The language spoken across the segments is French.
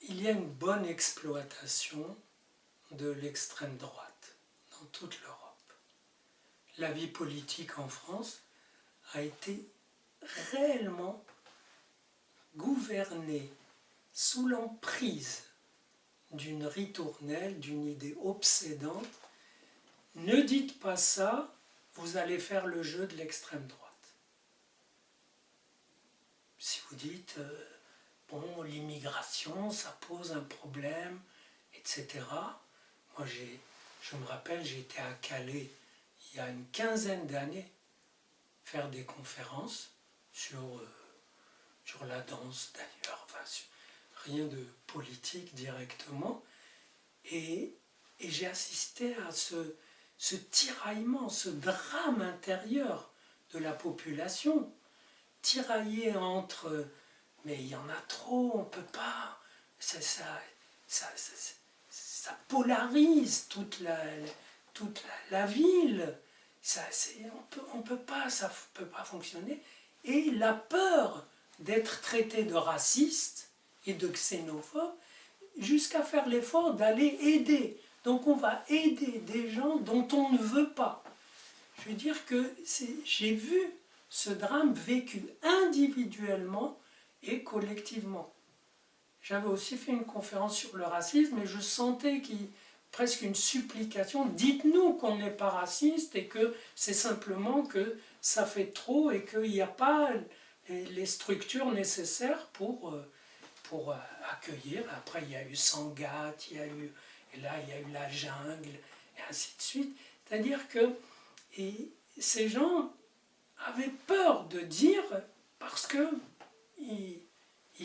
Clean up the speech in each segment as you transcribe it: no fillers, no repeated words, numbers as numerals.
il y a une bonne exploitation de l'extrême droite dans toute l'Europe. La vie politique en France a été réellement gouvernée sous l'emprise d'une ritournelle, d'une idée obsédante. Ne dites pas ça, vous allez faire le jeu de l'extrême droite. Si vous dites, bon, l'immigration, ça pose un problème, etc. Moi, je me rappelle, j'étais à Calais il y a une quinzaine d'années faire des conférences sur la danse d'ailleurs, enfin, rien de politique directement. Et j'ai assisté à ce tiraillement, ce drame intérieur de la population, tiraillé entre mais il y en a trop, on ne peut pas, ça polarise toute la ville, on peut pas, ça ne peut pas fonctionner. Et la peur d'être traité de raciste et de xénophobe, jusqu'à faire l'effort d'aller aider. Donc on va aider des gens dont on ne veut pas. Je veux dire que j'ai vu ce drame vécu individuellement et collectivement. J'avais aussi fait une conférence sur le racisme et je sentais presque une supplication. Dites-nous qu'on n'est pas raciste et que c'est simplement que ça fait trop et qu'il n'y a pas les structures nécessaires pour accueillir. Après, il y a eu Sangatte, il y a eu la jungle, et ainsi de suite. C'est-à-dire que ces gens avaient peur de dire, parce qu'ils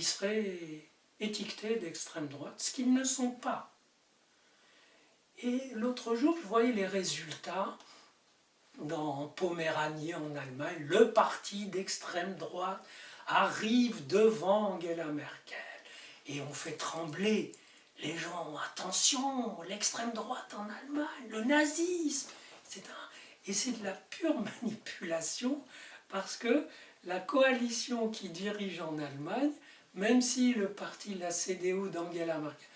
seraient étiquetés d'extrême droite, ce qu'ils ne sont pas. Et l'autre jour, je voyais les résultats dans Poméranie, en Allemagne. Le parti d'extrême droite arrive devant Angela Merkel. Et on fait trembler les gens. Attention, l'extrême droite en Allemagne, le nazisme, etc. Et c'est de la pure manipulation parce que la coalition qui dirige en Allemagne, même si le parti, la CDU d'Angela Merkel,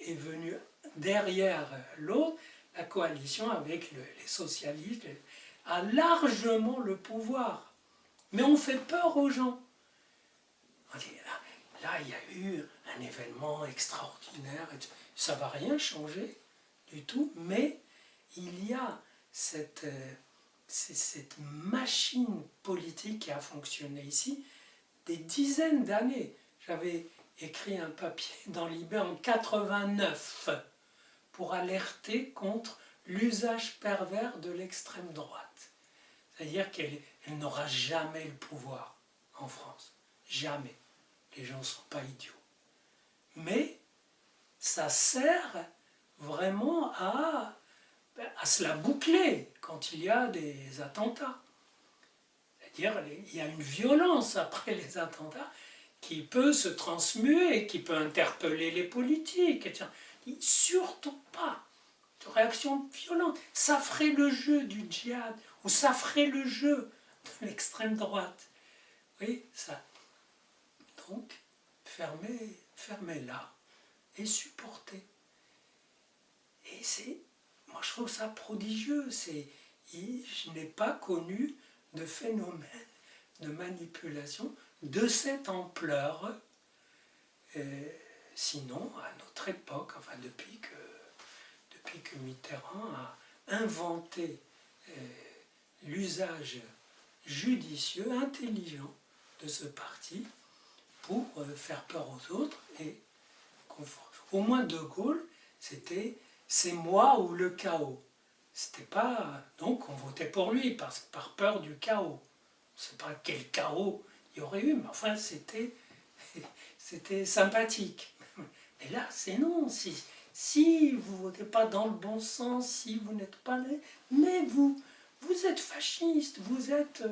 est venu derrière l'autre, la coalition avec les socialistes a largement le pouvoir. Mais on fait peur aux gens. On dit, là, il y a eu un événement extraordinaire, ça ne va rien changer du tout, mais il y a cette machine politique qui a fonctionné ici des dizaines d'années. J'avais écrit un papier dans Libé en 89 pour alerter contre l'usage pervers de l'extrême droite. C'est-à-dire qu'elle n'aura jamais le pouvoir en France. Jamais. Les gens ne sont pas idiots. Mais ça sert vraiment à se la boucler quand il y a des attentats. C'est-à-dire il y a une violence après les attentats qui peut se transmuer, qui peut interpeller les politiques, etc. Surtout pas de réaction violente. Ça ferait le jeu du djihad, ou ça ferait le jeu de l'extrême droite. Oui, ça. Donc, fermez-la et supportez. Et moi je trouve ça prodigieux. Je n'ai pas connu de phénomène de manipulation de cette ampleur. Sinon, à notre époque, enfin depuis que Mitterrand a inventé l'usage judicieux, intelligent de ce parti pour faire peur aux autres et au moins De Gaulle, c'était c'est moi ou le chaos. C'était pas donc on votait pour lui par peur du chaos. Je ne sais pas quel chaos il y aurait eu, mais enfin c'était sympathique. Mais là, c'est non. Si vous ne votez pas dans le bon sens, si vous n'êtes pas là, mais vous êtes fasciste, vous êtes...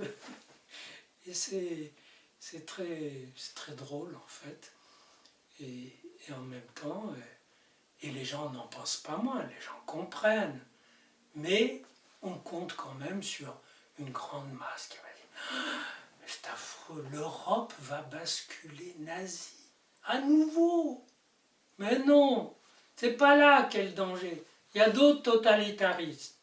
et c'est très drôle, en fait. Et en même temps, et les gens n'en pensent pas moins, les gens comprennent. Mais on compte quand même sur une grande masse qui va dire « C'est affreux, l'Europe va basculer nazie, à nouveau !» Mais non, c'est pas là qu'est le danger. Il y a d'autres totalitarismes.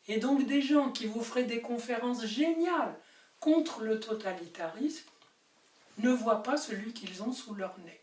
Et donc des gens qui vous feraient des conférences géniales contre le totalitarisme ne voient pas celui qu'ils ont sous leur nez.